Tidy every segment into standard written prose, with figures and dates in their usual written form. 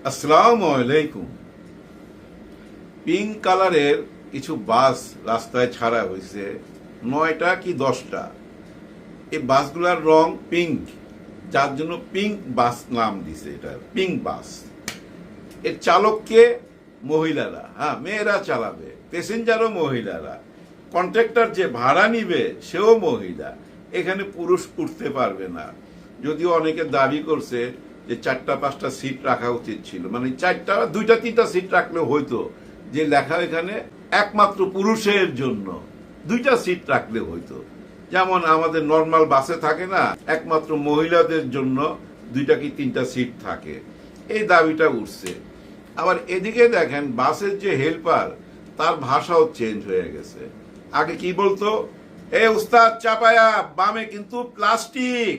আসসালামু আলাইকুম। পিঙ্ক কালারের কিছু বাস রাস্তায় ছাড়া হয়েছে, 9টা কি 10টা। এই বাসগুলার রং পিঙ্ক, যার জন্য পিঙ্ক বাস নাম দিছে। এটা পিঙ্ক বাস। এর চালককে মহিলারা, মেয়েরা চালাবে, প্যাসেঞ্জারও মহিলারা, কন্ট্রাক্টর যে ভাড়া নিবে সেও মহিলা। এখানে পুরুষ উঠতে পারবে না। যদিও অনেকে দাবি করছে যে 4টা-5টা সিট রাখা উচিত ছিল, মানে 4টা 2টা-3টা সিট রাখলে হয়তো, যে লেখা এখানে একমাত্র পুরুষের জন্য 2টা সিট রাখলে হয়তো। যেমন আমাদের নর্মাল বাসে থাকে না, একমাত্র মহিলাদের জন্য 2টা কি 3টা সিট থাকে। এই দাবিটা উঠছে। আবার এদিকে দেখেন বাসের যে হেল্পার, তার ভাষাও চেঞ্জ হয়ে গেছে। আগে কি বলতো, এ উস্তাদ চাপায়া বামে কিন্তু প্লাস্টিক,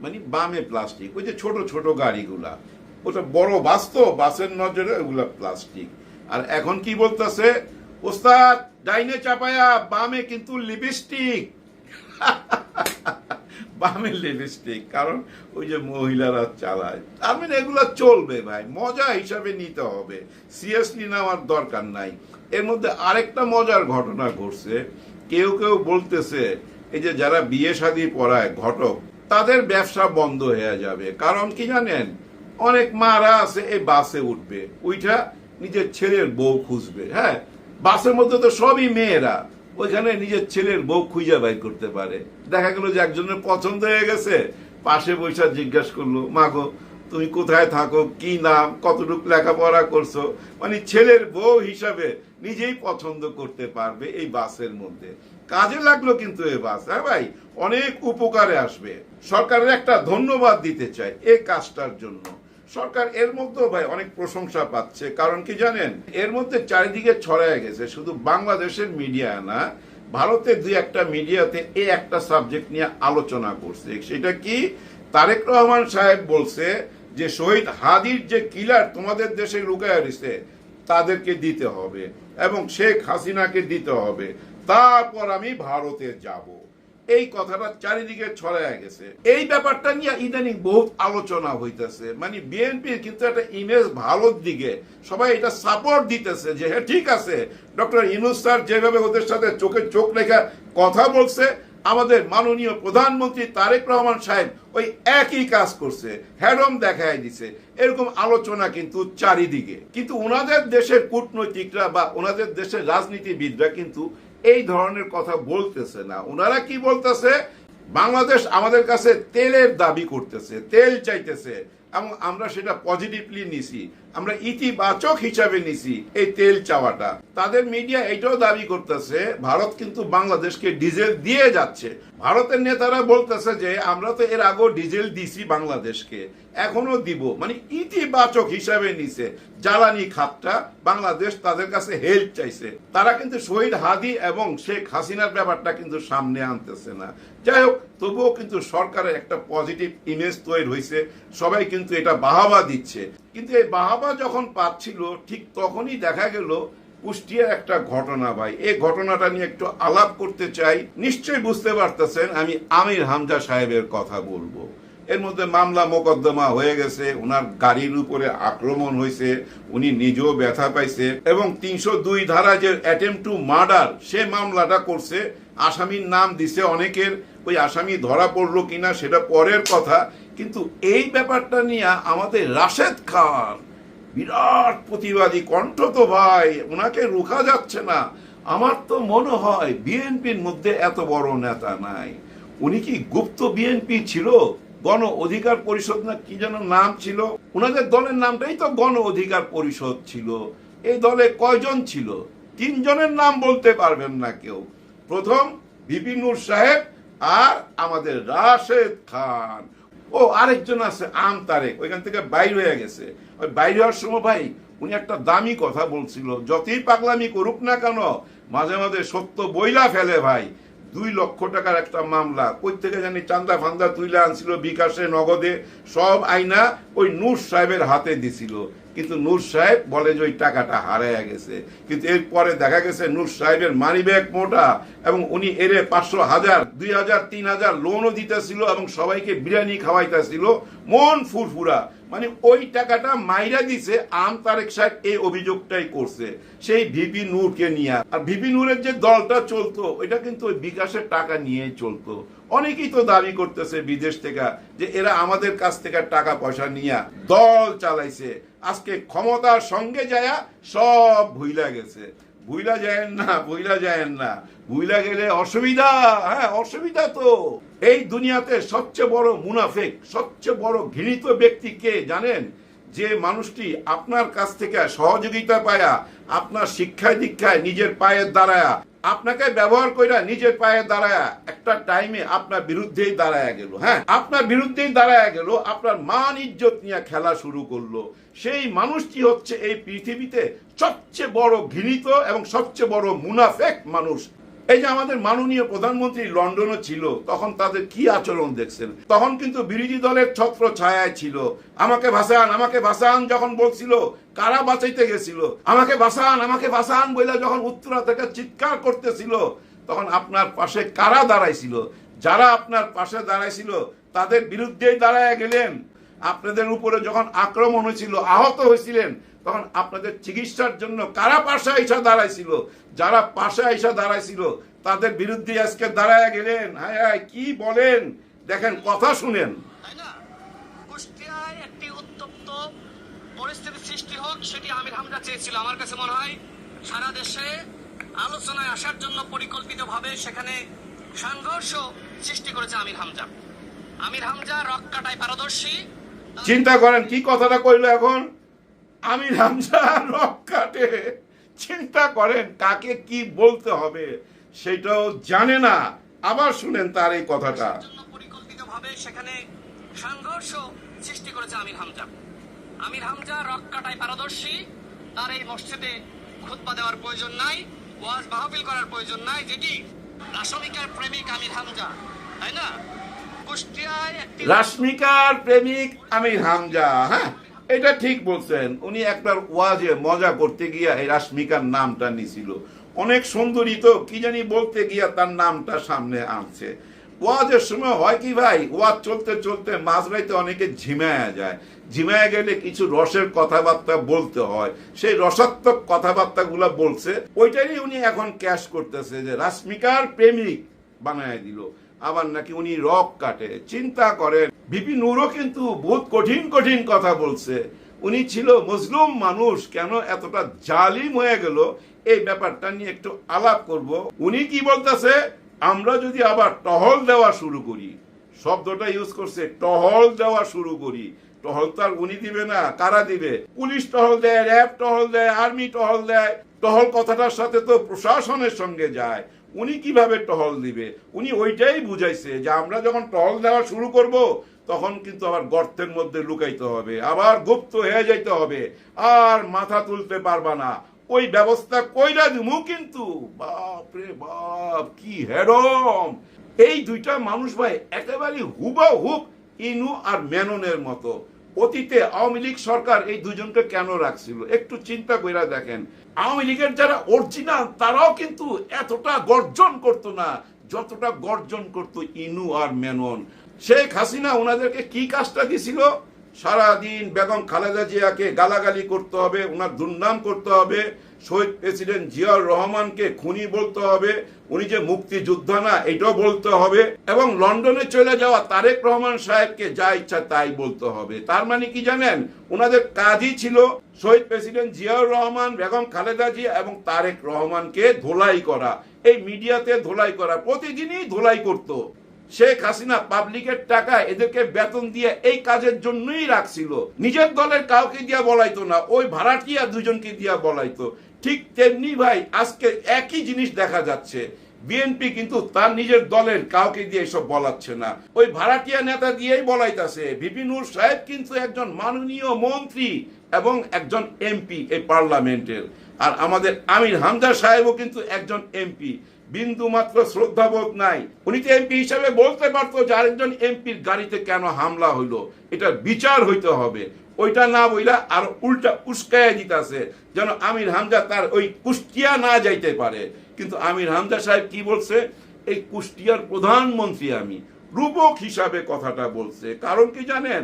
মানে বামে প্লাস্টিক। ওই যে ছোট ছোট গাড়িগুলা, ওটা বড় বাস তো, বাসের নজরে ওগুলা প্লাস্টিক। আর এখন কি বলতেছে, ওস্তাদ ডাইনে চাপায়া বামে কিন্তু লিপস্টিক। বামে লিপস্টিক, কারণ ওই যে মহিলারা চালায়। তার মানে এগুলা চলবে ভাই, মজা হিসাবে নিতে হবে, সিরিয়াসলি নেওয়ার দরকার নাই। এর মধ্যে আরেকটা মজার ঘটনা ঘটছে। কেউ কেউ বলতেছে এই যে যারা বিয়ে শাদী পড়ায় ঘটক, তাদের ব্যবসা বন্ধ হয়ে যাবে। কারণ কি জানেন, অনেক মারা আছে এই বাসে উঠবে, ওইটা নিজের ছেলের বউ খুঁজবে। বাসের মধ্যে তো সবই মেয়েরা, ওইখানে নিজের ছেলের বউ খুঁজে বাইর করতে পারে। দেখা গেল যে একজনের পছন্দ হয়ে গেছে, পাশে বৈশা জিজ্ঞাসা করলো, মাগো তুমি কোথায় থাকো, কি নাম, কতটুকু লেখাপড়া করছো, মানে ছেলের বউ হিসাবে নিজেই পছন্দ করতে পারবে এই বাসের মধ্যে। কাজে লাগলো কিন্তু এই বাস, ভাই অনেক উপকারে আসবে। সরকারের একটা ধন্যবাদ দিতে চাই এই কাজটার জন্য। সরকার এর মধ্যেও ভাই অনেক প্রশংসা পাচ্ছে। কারণ কি জানেন, এর মধ্যে চারিদিকে ছড়ায় গেছে, শুধু বাংলাদেশের মিডিয়া না, ভারতের 2-1টা মিডিয়াতে এই একটা সাবজেক্ট নিয়ে আলোচনা করছে। সেটা কি, তারেক রহমান সাহেব বলছে যে শহীদ হাদির যে কিলার তোমাদের দেশে লুকায় রয়েছে তাদেরকে দিতে হবে এবং শেখ হাসিনাকে দিতে হবে, তারপর আমি ভারতে যাব। এই কথাটা চারিদিকে ছড়ায় গেছে। এই ব্যাপারটা নিয়ে ইদানিং বহুত আলোচনা হইতেছে। মানে বিএনপির কিন্তু একটা ইমেজ ভালোর দিকে, সবাই এটা সাপোর্ট দিতেছে যে হ্যাঁ ঠিক আছে, ডক্টর ইউনূস স্যার যেভাবে ওদের সাথে চোখে চোখ রেখে কথা বলছে, আমাদের মাননীয় প্রধানমন্ত্রী তারেক রহমান সাহেব ওই একই কাজ করছে, হ্যারম দেখায় দিছে। এরকম আলোচনা কিন্তু চারিদিকে। কিন্তু ওনাদের দেশের কূটনৈতিকরা বা ওনাদের দেশের রাজনীতিবিদরা কিন্তু এই ধরনের কথা বলতেছে না। ওনারা কি বলতেছে, বাংলাদেশ আমাদের কাছে তেলের দাবি করতেছে, তেল চাইতেছে, এবং আমরা সেটা পজিটিভলি নিছি, আমরা ইতিবাচক হিসাবে নিছি এই তেল চাওয়াটা। তাদের মিডিয়া এটাও দাবি করতেছে ভারত কিন্তু বাংলাদেশকে ডিজেল দিয়ে যাচ্ছে। ভারতের নেতারা বলতেছে যে আমরা তো এর আগেও ডিজেল দিছি বাংলাদেশকে, এখনো দিব, মানে ইতিবাচক হিসাবে নিছে। জ্বালানি খাতটা বাংলাদেশ তাদের কাছে হেল্প চাইছে। তারা কিন্তু শহীদ হাদি এবং শেখ হাসিনার ব্যাপারটা কিন্তু সামনে আনতেছে না। যাই হোক, তবুও কিন্তু সরকারের একটা পজিটিভ ইমেজ তৈরি হয়েছে, সবাই কিন্তু এটা বাহাবা দিচ্ছে। কিন্তু এই বাহাবা যখন পাচ্ছিল, ঠিক তখনই দেখা গেল কুষ্টিয়ার একটা ঘটনা। ভাই এই ঘটনাটা নিয়ে একটু আলাপ করতে চাই। নিশ্চয়ই বুঝতে পারতেছেন আমি আমির হামজা সাহেবের কথা বলবো। এর মধ্যে মামলা মোকদ্দমা হয়ে গেছে, ওনার গাড়ির উপরে আক্রমণ হয়েছে, উনি নিজেও ব্যথা পাইছে, এবং 302 ধারা যে অ্যাটেম্প টু মার্ডার সে মামলাটা করছে। আসামির নাম দিছে অনেকের, ওই আসামি ধরা পড়লো কিনা সেটা পরের কথা। কিন্তু এই ব্যাপারটা নিয়ে আমাদের রাশেদ খান বিরাট প্রতিবাদী কণ্ঠ তো ভাই, ওনাকে রুখা যাচ্ছে না। আমার তো মনে হয় বিএনপির মধ্যে এত বড় নেতা নাই। উনি কি গুপ্ত বিএনপি ছিল? গণ অধিকার পরিষদ না কি যেন নাম ছিল, ওনাদের দলের নামটাই তো গণ অধিকার পরিষদ ছিল। এই দলে কয়জন ছিল? 3 জনের নাম বলতে পারবেন না কেউ। প্রথম ভিপি নূর সাহেব, আর আমাদের রাশেদ খান, ও আরেকজন আছে আম তারেক, ওইখান থেকে বাইরে হয়ে গেছে। ওই বাইরে হওয়ার সময় ভাই উনি একটা দামি কথা বলছিল, যতই পাগলামি করুক না কেন মাঝে মাঝে সত্য বইলা ফেলে ভাই। 2 লক্ষ টাকার একটা মামলা কই থেকে জানি চান্দা ফান্দা তুইলা আনছিল, বিকাশে নগদে সব আইনা ওই নূর সাহেবের হাতে দিছিল। কিন্তু নূর সাহেব বলে যে ওই টাকাটা হারাইয়া গেছে। কিন্তু এরপরে দেখা গেছে নূর সাহেবের মানি ব্যাগ মোটা, এবং উনি এরে 500, 1000, 2000, 3000 লোনও দিতেছিল এবং সবাইকে বিরিয়ানি খাওয়াইতেছিল, মন ফুরফুরা। মানে ওই টাকাটা মাইরা দিছে তারেক সাহেব এই অভিযোগটাই করছে সেই ভিপি নূরকে নিয়ে। আর ভিপি নূরের যে দলটা চলতো ওইটা কিন্তু ওই বিকাশের টাকা নিয়েই চলতো। অনেকেই তো দাবি করতেছে বিদেশ থেকে যে এরা আমাদের কাছ থেকে টাকা পয়সা নিয়ে দল চালাইছে, আজকে ক্ষমতার সঙ্গে যায়া সব ভুইলা গেছে। ভুইলা যায়েন না, ভুইলা যায়েন না, ভুইলা গেলে অসুবিধা। হ্যাঁ, অসুবিধা তো। এই দুনিয়াতে সবচেয়ে বড় মুনাফেক, সবচেয়ে বড় ঘৃণিত ব্যক্তি কে জানেন? যে মানুষটি আপনার কাছ থেকে সহযোগিতা পায়া, আপনার শিক্ষায় দীক্ষায় নিজের পায়ে দাঁড়ায়া, আপনাকে ব্যবহার কইরা নিজের পায়ে দাঁড়ায়া একটা টাইমে আপনার বিরুদ্ধেই দাঁড়ায়া গেল। হ্যাঁ, আপনার বিরুদ্ধেই দাঁড়ায়া গেল, আপনার মান ইজ্জত নিয়ে খেলা শুরু করলো। সেই মানুষটি হচ্ছে এই পৃথিবীতে সবচেয়ে বড় ঘৃণিত এবং সবচেয়ে বড় মুনাফেক মানুষ। এই যে আমাদের মাননীয় প্রধানমন্ত্রী লন্ডনে ছিল, তখন তাদের কি আচরণ দেখছেন? তখন কিন্তু বিরোধী দলের ছত্র ছায়ায় ছিল। আমাকে ভাসান, আমাকে ভাসান যখন বলছিল, কারা বাঁচাইতে গেছিল? আমাকে ভাসান, আমাকে ভাসান বলে যখন উত্তরা থেকে চিৎকার করতেছিল, তখন আপনার পাশে কারা দাঁড়াইছিল? যারা আপনার পাশে দাঁড়াইছিল তাদের বিরুদ্ধেই দাঁড়ায় গেলেন। আপনাদের উপরে যখন আক্রমণ হয়েছিল, আহত হয়েছিলেন, তখন আপনাদের চিকিৎসার জন্য কারা পাশে আইসা দাঁড়াইছিল? যারা পাশে আইসা দাঁড়াইছিল তাদের বিরুদ্ধে আজকে দাঁড়ায় গেলেন। হায় হায়, কি বলেন দেখেন, কথা শুনেন। তাই না? কুষ্টিয়ায় একটি উত্তপ্ত পরিস্থিতি সৃষ্টি হোক, সেটি আমির হামজা চেয়েছিল। আমার কাছে মনে হয় সারা দেশে আলোচনায় আসার জন্য পরিকল্পিতভাবে সেখানে সংঘর্ষ সৃষ্টি করেছে আমির হামজা। আমির হামজা রক কাটায় পারদর্শী। চিন্তা করেন কি কথাটা কইলো এখন, আমির হামজা রক কাটে। চিন্তা করেন কাকে কি বলতে হবে সেটাও জানে না। আবার শুনেন তার এই কথাটা। পরিকল্পিতভাবে সেখানে সংঘর্ষ সৃষ্টি করেছে আমির হামজা। আমির হামজা রক কাটায় পারদর্শী। তার এই মসজিদে খুতবা দেওয়ার প্রয়োজন নাই, ওয়াজ মাহফিল করার প্রয়োজন নাই, যেটি রাশমিকার প্রেমিক আমির হামজা, তাই না? কুষ্টিয়ায় একটি রাশমিকার প্রেমিক আমির হামজা, হ্যাঁ এটা ঠিক বলছেন। উনি একবার ওয়াজে মজা করতে গিয়া এই রাশমিকার নামটা নিছিল। অনেক সুন্দরী তো, কি জানি বলতে গিয়া তার নামটা সামনে আনছে। ওয়াজের সময় হয় কি ভাই, ওয়াজ চলতে চলতে মাঝরাইতে অনেকে ঝিমায়া যায়। ঝিমায়া গেলে কিছু রসের কথাবার্তা বলতে হয়, সেই রসাত্মক কথাবার্তাগুলো বলছে। ওইটারই উনি এখন ক্যাশ করতেছে যে রাশমিকার প্রেমিক বানায় দিল। আবার নাকি উনি রক কাটে। চিন্তা করেন, ভিপি নূরও কিন্তু বহুত কঠিন কঠিন কথা বলছে। উনি ছিল মজলুম মানুষ, কেন এতটা জালিম হয়ে গেল এই ব্যাপারটা নিয়ে একটু আলাপ করব। উনি কি বলতেছে, আমরা যদি আবার টহল দেওয়া শুরু করি, শব্দটা ইউজ করছে, টহল দেওয়া শুরু করি। টহল তো আর উনি দিবে না, কারা দিবে? পুলিশ টহল দেয়, র্যাব টহল দেয়, আর্মি টহল দেয়। টহল কথাটার সাথে তো প্রশাসনের সঙ্গে যায়। উনি কিভাবে টহল দিবে? উনি ওইটাই বুঝাইছে যে আমরা যখন টহল দেওয়া শুরু করব তখন কিন্তু আবার গর্তের মধ্যে লুকাইতে হবে, আবার গুপ্ত হয়ে যাইতে হবে, আর মাথা তুলতে পারবা না। ওই ব্যবস্থা কইরা দিমু। কিন্তু বাপ রে বাপ, কি হেরম! এই দুইটা মানুষ ভাই একেবারে হুবাহুব ইনু আর মেননের মতো। অতীতে আওয়ামী লীগ সরকার এই দুজনকে কেন রাখছিল একটু চিন্তা কইরা দেখেন। আওয়ামী লীগের যারা অরিজিনাল তারাও কিন্তু এতটা গর্জন করতো না যতটা গর্জন করতো ইনু আর মেনন। শেখ হাসিনা ওনাদেরকে কি কাজটা দিছিল? সারাদিন বেগম খালেদা জিয়াকে গালাগালি করতে হবে, ওনার দুর্নাম করতে হবে, শহীদ প্রেসিডেন্ট জিয়াউর রহমানকে খুনি বলতে হবে, উনি যে মুক্তিযোদ্ধা না এটাও বলতে হবে, এবং লন্ডনে চলে যাওয়া তারেক রহমান সাহেবকে যা ইচ্ছা তাই বলতে হবে। তার মানে কি জানেন? ওনাদের কাজই ছিল শহীদ প্রেসিডেন্ট জিয়াউর রহমান, বেগম খালেদা জিয়া এবং তারেক রহমানকে ধোলাই করা, এই মিডিয়াতে ধোলাই করা, প্রতিদিনই ধোলাই করতো। শেখ হাসিনা পাবলিকের টাকা এদেরকে বেতন দিয়ে এই কাজের জন্যই রাখছিল। নিজের দলের কাউকে দিয়া বলাইতো না, ওই ভাড়াটিয়া দুজনকে দিয়া বলাইতো। ঠিক তেমনি ভাই আজকে একই জিনিস দেখা যাচ্ছে। বিএনপি কিন্তু তার নিজের দলের কাউকে দিয়ে এসব বলাচ্ছে না, ওই ভাড়াটিয়া নেতা দিয়েই বলাইতেছে। ভিপি নূর সাহেব কিন্তু একজন মাননীয় মন্ত্রী এবং একজন এমপি এই পার্লামেন্টের। আর আমাদের আমির হামজা সাহেবও কিন্তু একজন এমপি। বিন্দু মাত্র শ্রদ্ধাবোধ নাই। উনি তো এমপি হিসাবে বলতে পারতো যে আরেকজন এমপির গাড়িতে কেন হামলা হইলো, এটা বিচার হইতে হবে। ওইটা না বইলা আর উল্টা উস্কায়া দিতেছে যেন আমির হামজা তার ওই কুষ্টিয়া না যাইতে পারে। কিন্তু আমির হামজা সাহেব কি বলছে? এই কুষ্টিয়ার প্রধানমন্ত্রী আমি, রূপক হিসাবে কথাটা বলছে। কারণ কি জানেন?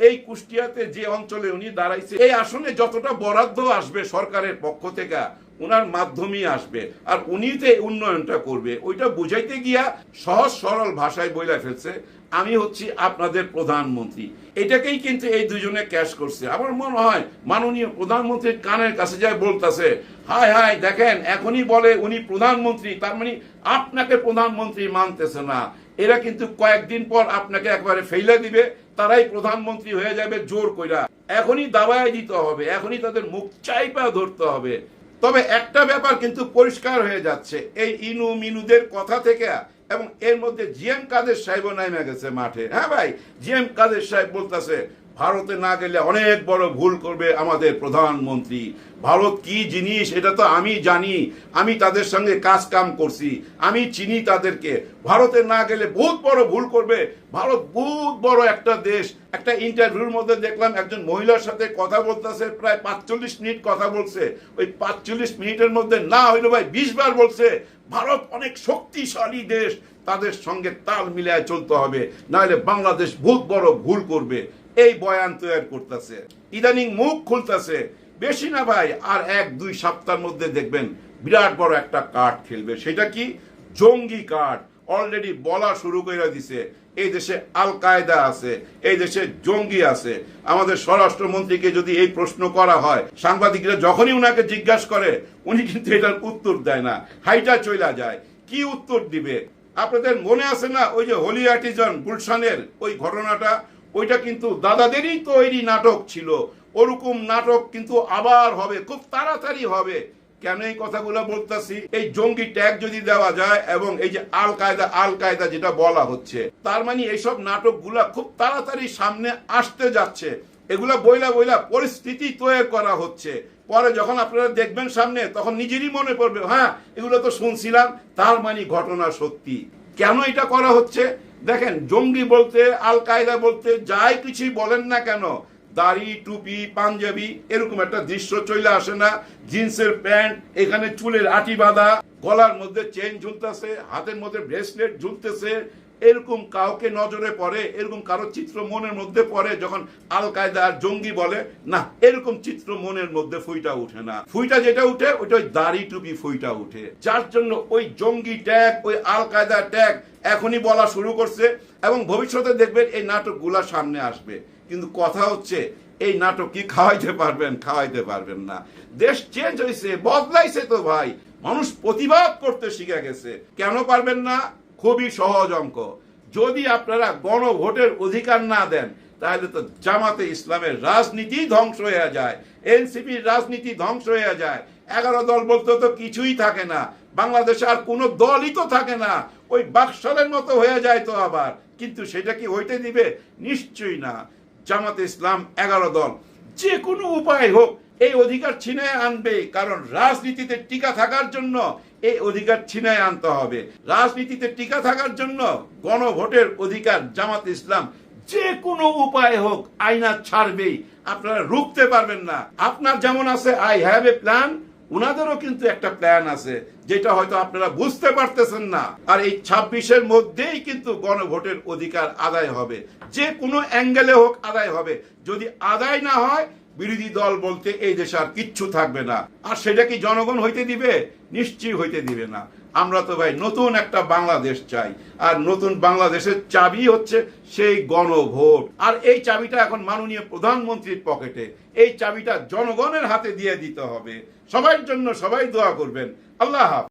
এই কুষ্টিয়াতে যে অঞ্চলে উনি দাঁড়াইছে, এই আসনে যতটা বরাদ্দ আসবে সরকারের পক্ষ থেকে উনার মাধ্যমেই আসবে, আর উনি যে উন্নয়নটা করবে ওইটা বুঝাইতে গিয়া সহজ সরল ভাষায় বইলা ফেলছে আমি হচ্ছি আপনাদের প্রধানমন্ত্রী। এটাকেই কিন্তু এই দুজনে ক্যাশ করছে। আমার মনে হয় মাননীয় প্রধানমন্ত্রীর কানের কাছে যায় বলতেছে, হায় হায় দেখেন এখনই বলে উনি প্রধানমন্ত্রী, তার মানে আপনাকে প্রধানমন্ত্রী মানতেছে না। এরা কিন্তু কয়েকদিন পর আপনাকে একবারে ফেলে দিবে, তারাই প্রধানমন্ত্রী হয়ে যাবে জোর কইরা। এখনই দাবায় দিতে হবে, এখনই তাদের মুখ চাইপা ধরতে হবে। তবে একটা ব্যাপার কিন্তু পরিষ্কার হয়ে যাচ্ছে এই ইনু মিনুদের কথা থেকে, এবং এর মধ্যে জিএম কাদের সাহেব নামে গেছে মাঠে। হ্যাঁ ভাই, জিএম কাদের সাহেব বলতেছে ভারতে না গেলে অনেক বড় ভুল করবে আমাদের প্রধানমন্ত্রী। ভারত কি জিনিস এটা তো আমি জানি, আমি তাদের সঙ্গে কাজ কাম করছি, আমি চিনি তাদেরকে। ভারতে না গেলে বহুত বড় ভুল করবে, ভারত বহুত বড় একটা দেশ। একটা ইন্টারভিউর মধ্যে দেখলাম একজন মহিলার সাথে কথা বলতেছে, প্রায় 45 মিনিট কথা বলছে। ওই 45 মিনিটের মধ্যে না হইলো ভাই 20 বার বলছে ভারত অনেক শক্তিশালী দেশ, তাদের সঙ্গে তাল মিলায় চলতে হবে, নাহলে বাংলাদেশ বহুত বড় ভুল করবে। এই বয়ান তৈরি করতেছে, ইদানিং মুখ খুলতেছে। বেশি না ভাই, আর 1-2 সপ্তাহের মধ্যে দেখবেন বিরাট বড় একটা কার্ড খেলবে। সেটা কি? জঙ্গি কার্ড। অলরেডি বলা শুরু করে দিছে এই দেশে আল কায়দা আছে, এই দেশে জঙ্গি আছে। আমাদের স্বরাষ্ট্রমন্ত্রীকে যদি এই প্রশ্ন করা হয়, সাংবাদিকরা যখনই উনাকে জিজ্ঞাসা করে উনি কিন্তু এটার উত্তর দেয় না, হাইটা চইলা যায়। কি উত্তর দিবে? আপনাদের মনে আছে না ওই যে হোলি আর্টিজান গুলশানের ওই ঘটনাটা? ওইটা কিন্তু দাদাদেরই তৈরি নাটক ছিল। ওরকম নাটক কিন্তু আবার হবে, খুব তাড়াতাড়ি হবে। কেন এই কথাগুলো বলতেছি? এই জঙ্গি ট্যাগ যদি দেওয়া যায়, এবং এই যে আল কায়দা যেটা বলা হচ্ছে, তার মানে এইসব নাটকগুলা খুব তাড়াতাড়ি সামনে আসতে যাচ্ছে। এগুলা বইলা পরিস্থিতি তৈরি করা হচ্ছে। পরে যখন আপনারা দেখবেন সামনে, তখন নিজেরই মনে পড়বে হ্যাঁ এগুলো তো শুনছিলাম, তার মানে ঘটনা সত্যি। কেন এটা করা হচ্ছে? দেখেন, জঙ্গি বলতে আল কায়দা বলতে যাই কিছুই বলেন না কেন, দাড়ি টুপি পাঞ্জাবি এরকম একটা দৃশ্য চলে আসে না? জিন্সের প্যান্ট, এখানে চুলের আটি বাঁধা, গলার মধ্যে চেন ঝুলতেছে, হাতের মধ্যে ব্রেসলেট ঝুলতেছে, এরকম কাউকে নজরে পড়ে? এরকম কারো চিত্র মনের মধ্যে পড়ে যখন আল কায়দা আর জঙ্গি বলে? না, এরকম চিত্র মনের মধ্যে ফুইটা উঠে না। ফুইটা যেটা উঠে ওইটা ওই দাড়ি টুপি ফুইটা উঠে। যার জন্য ওই জঙ্গি ট্যাগ, ওই আল কায়দা ট্যাগ এখনই বলা শুরু করছে, এবং ভবিষ্যতে দেখবেন এই নাটকগুলা সামনে আসবে। কিন্তু কথা হচ্ছে এই নাটক কি খাওয়াইতে পারবেন? খাওয়াইতে পারবেন না। দেশ চেঞ্জ হয়েছে, বদলাইছে তো ভাই, মানুষ প্রতিবাদ করতে শিখে গেছে। কেন পারবেন না? খুবই সহজ অঙ্ক। যদি আপনারা গণভোটের অধিকার না দেন, তাহলে তো জামাতে ইসলামের রাজনীতি ধ্বংস হয়ে যায়, এনসিপির রাজনীতি ধ্বংস হয়ে যায়। 11 দল বলতে তো কিছুই থাকে না, বাংলাদেশে আর কোনো দলই তো থাকে না, ওই বাকশালের মতো হয়ে যায় তো আবার। কিন্তু সেটা কি হইতে দিবে? নিশ্চয়ই না। জামাতে ইসলাম 11 দল যে কোনো উপায় হোক এই অধিকার ছিনায় আনবে, কারণ রাজনীতিতে টিকা থাকার জন্য এই অধিকার ছিনায় আনতে হবে। রাজনীতিতে টিকা থাকার জন্য গণভোটের অধিকার জামাত ইসলাম যে কোনো উপায় হোক আইনা ছাড়বেই, আপনারা রুখতে পারবেন না। আপনার যেমন আছে আই হ্যাভ এ প্ল্যান, উনাদেরও কিন্তু একটা প্ল্যান আছে, যেটা হয়তো আপনারা বুঝতে পারতেছেন না। আর এই 26-এর মধ্যেই কিন্তু গণভোটের অধিকার আদায় হবে, যে কোনো অ্যাঙ্গেলে হোক আদায় হবে। যদি আদায় না হয়, বিরোধী দল বলতে এই দেশে আর কিচ্ছু থাকবে না। আর সেটা কি জনগণ হইতে দিবে? নিশ্চয়ই হইতে দিবে না। আমরা তো ভাই নতুন একটা বাংলাদেশ চাই, আর নতুন বাংলাদেশের চাবি হচ্ছে সেই গণভোট। আর এই চাবিটা এখন মাননীয় প্রধানমন্ত্রীর পকেটে, এই চাবিটা জনগণের হাতে দিয়ে দিতে হবে। সবার জন্য সবাই দোয়া করবেন। আল্লাহ হাফেজ।